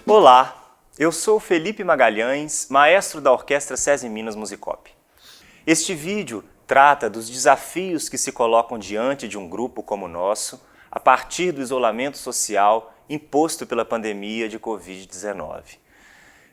Olá, eu sou Felipe Magalhães, maestro da Orquestra SESI Minas Musicop. Este vídeo trata dos desafios que se colocam diante de um grupo como o nosso a partir do isolamento social imposto pela pandemia de Covid-19.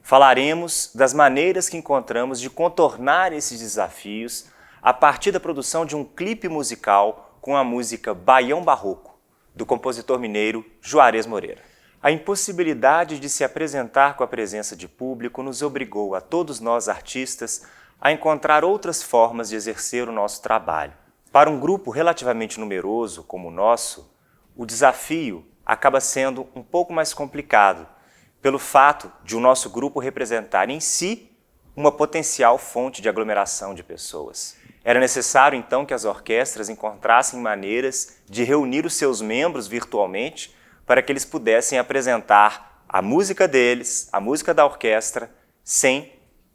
Falaremos das maneiras que encontramos de contornar esses desafios a partir da produção de um clipe musical com a música Baião Barroco, do compositor mineiro Juarez Moreira. A impossibilidade de se apresentar com a presença de público nos obrigou a todos nós artistas a encontrar outras formas de exercer o nosso trabalho. Para um grupo relativamente numeroso como o nosso, o desafio acaba sendo um pouco mais complicado, pelo fato de o nosso grupo representar em si uma potencial fonte de aglomeração de pessoas. Era necessário então que as orquestras encontrassem maneiras de reunir os seus membros virtualmente para que eles pudessem apresentar a música deles, a música da orquestra, sem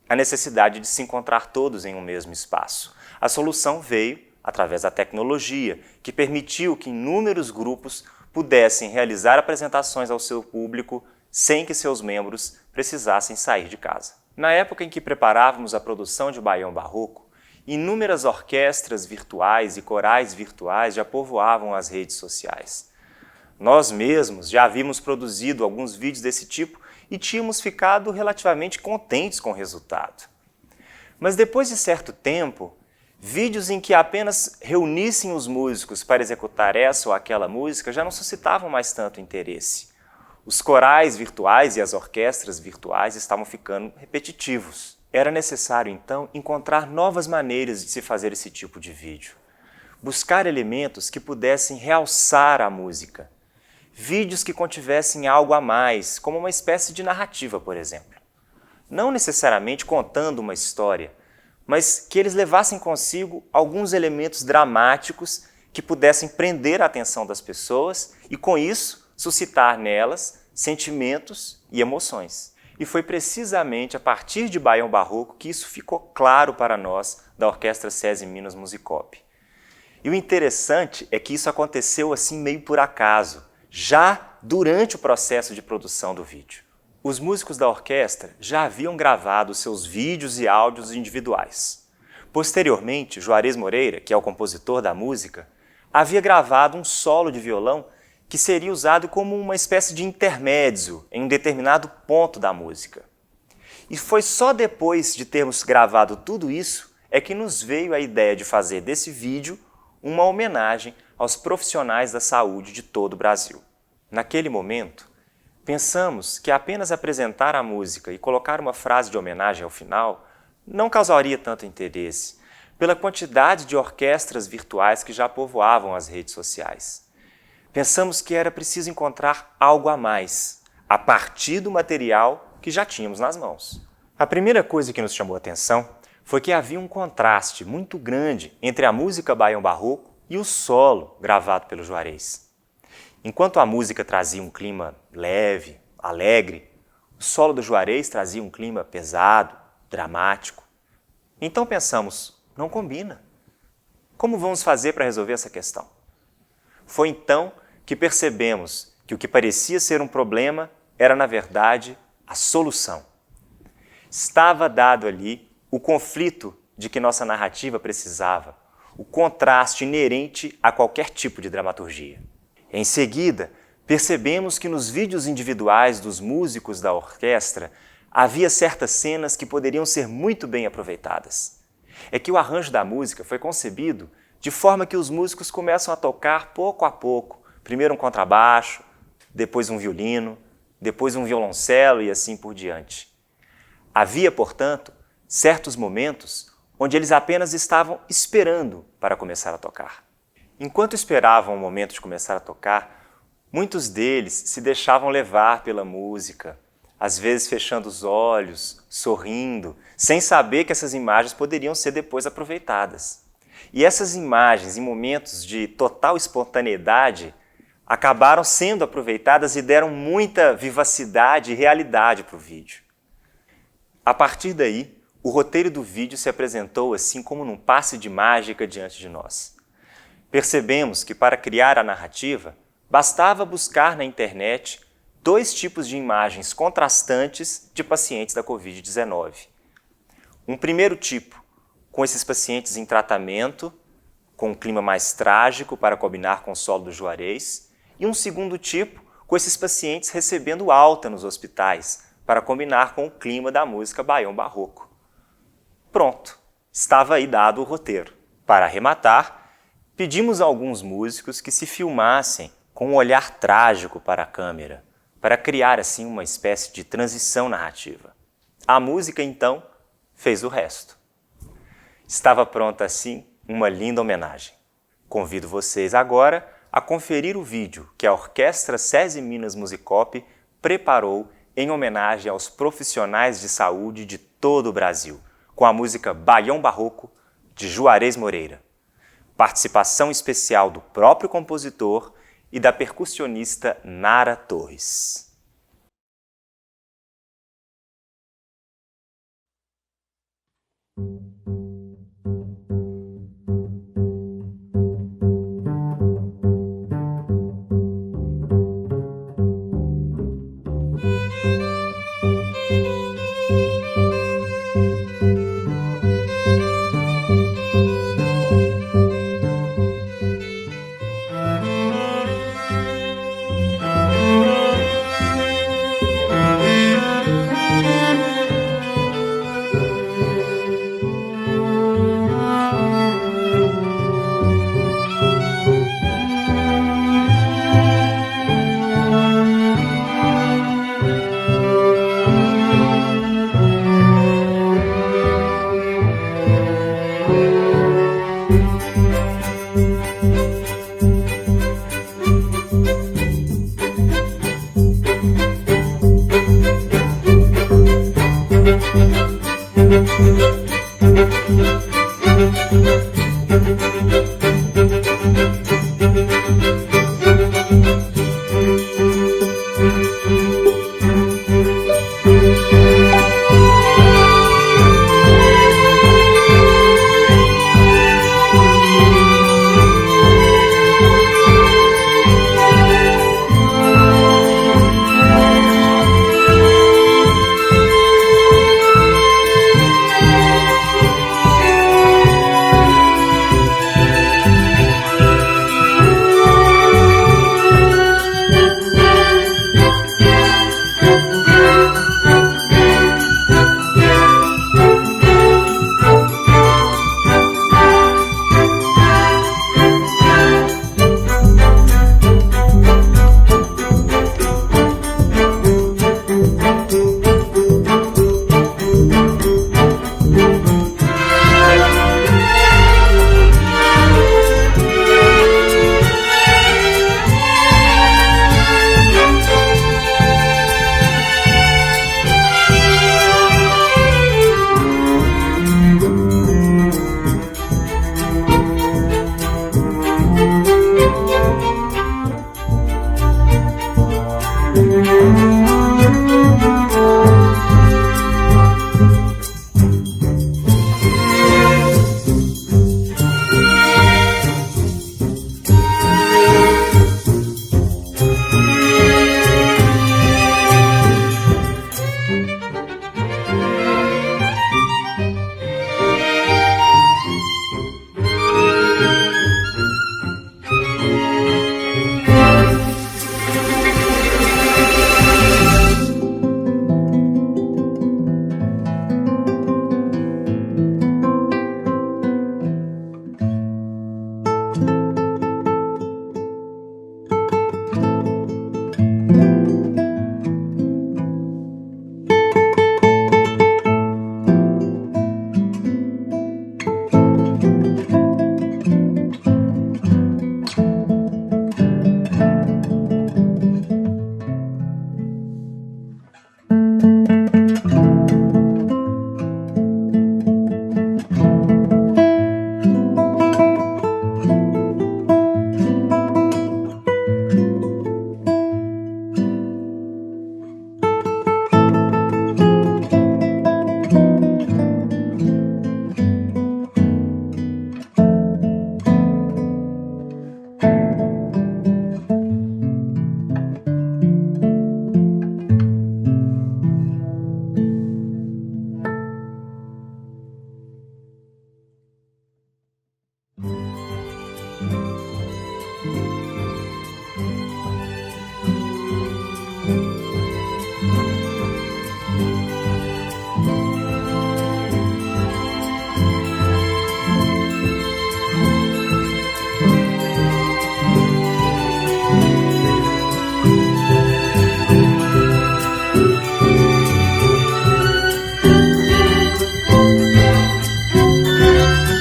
a necessidade de se encontrar todos em um mesmo espaço. A solução veio através da tecnologia, que permitiu que inúmeros grupos pudessem realizar apresentações ao seu público sem que seus membros precisassem sair de casa. Na época em que preparávamos a produção de Baião Barroco, inúmeras orquestras virtuais e corais virtuais já povoavam as redes sociais. Nós mesmos já havíamos produzido alguns vídeos desse tipo e tínhamos ficado relativamente contentes com o resultado. Mas depois de certo tempo, vídeos em que apenas reunissem os músicos para executar essa ou aquela música já não suscitavam mais tanto interesse. Os corais virtuais e as orquestras virtuais estavam ficando repetitivos. Era necessário, então, encontrar novas maneiras de se fazer esse tipo de vídeo. Buscar elementos que pudessem realçar a música. Vídeos que contivessem algo a mais, como uma espécie de narrativa, por exemplo. Não necessariamente contando uma história, mas que eles levassem consigo alguns elementos dramáticos que pudessem prender a atenção das pessoas e, com isso, suscitar nelas sentimentos e emoções. E foi precisamente a partir de Baião Barroco que isso ficou claro para nós da Orquestra SESI Minas Musicop. E o interessante é que isso aconteceu assim meio por acaso, já durante o processo de produção do vídeo. Os músicos da orquestra já haviam gravado seus vídeos e áudios individuais. Posteriormente, Juarez Moreira, que é o compositor da música, havia gravado um solo de violão que seria usado como uma espécie de intermédio em um determinado ponto da música. E foi só depois de termos gravado tudo isso é que nos veio a ideia de fazer desse vídeo uma homenagem aos profissionais da saúde de todo o Brasil. Naquele momento, pensamos que apenas apresentar a música e colocar uma frase de homenagem ao final não causaria tanto interesse, pela quantidade de orquestras virtuais que já povoavam as redes sociais. Pensamos que era preciso encontrar algo a mais, a partir do material que já tínhamos nas mãos. A primeira coisa que nos chamou a atenção foi que havia um contraste muito grande entre a música Baião Barroco e o solo gravado pelo Juarez. Enquanto a música trazia um clima leve, alegre, o solo do Juarez trazia um clima pesado, dramático. Então pensamos, não combina. Como vamos fazer para resolver essa questão? Foi então que percebemos que o que parecia ser um problema era, na verdade, a solução. Estava dado ali o conflito de que nossa narrativa precisava, o contraste inerente a qualquer tipo de dramaturgia. Em seguida, percebemos que nos vídeos individuais dos músicos da orquestra havia certas cenas que poderiam ser muito bem aproveitadas. É que o arranjo da música foi concebido de forma que os músicos começam a tocar pouco a pouco, primeiro um contrabaixo, depois um violino, depois um violoncelo e assim por diante. Havia, portanto, certos momentos onde eles apenas estavam esperando para começar a tocar. Enquanto esperavam o momento de começar a tocar, muitos deles se deixavam levar pela música, às vezes fechando os olhos, sorrindo, sem saber que essas imagens poderiam ser depois aproveitadas. E essas imagens, em momentos de total espontaneidade, acabaram sendo aproveitadas e deram muita vivacidade e realidade para o vídeo. A partir daí, o roteiro do vídeo se apresentou assim como num passe de mágica diante de nós. Percebemos que para criar a narrativa, bastava buscar na internet 2 tipos de imagens contrastantes de pacientes da Covid-19. Um primeiro tipo, com esses pacientes em tratamento, com um clima mais trágico para combinar com o solo do Juarez, e um segundo tipo, com esses pacientes recebendo alta nos hospitais, para combinar com o clima da música Baião Barroco. Pronto, estava aí dado o roteiro. Para arrematar, pedimos a alguns músicos que se filmassem com um olhar trágico para a câmera, para criar assim uma espécie de transição narrativa. A música, então, fez o resto. Estava pronta assim uma linda homenagem. Convido vocês agora a conferir o vídeo que a Orquestra SESI Minas Musicop preparou em homenagem aos profissionais de saúde de todo o Brasil, com a música Baião Barroco, de Juarez Moreira. Participação especial do próprio compositor e da percussionista Nara Torres.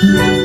Música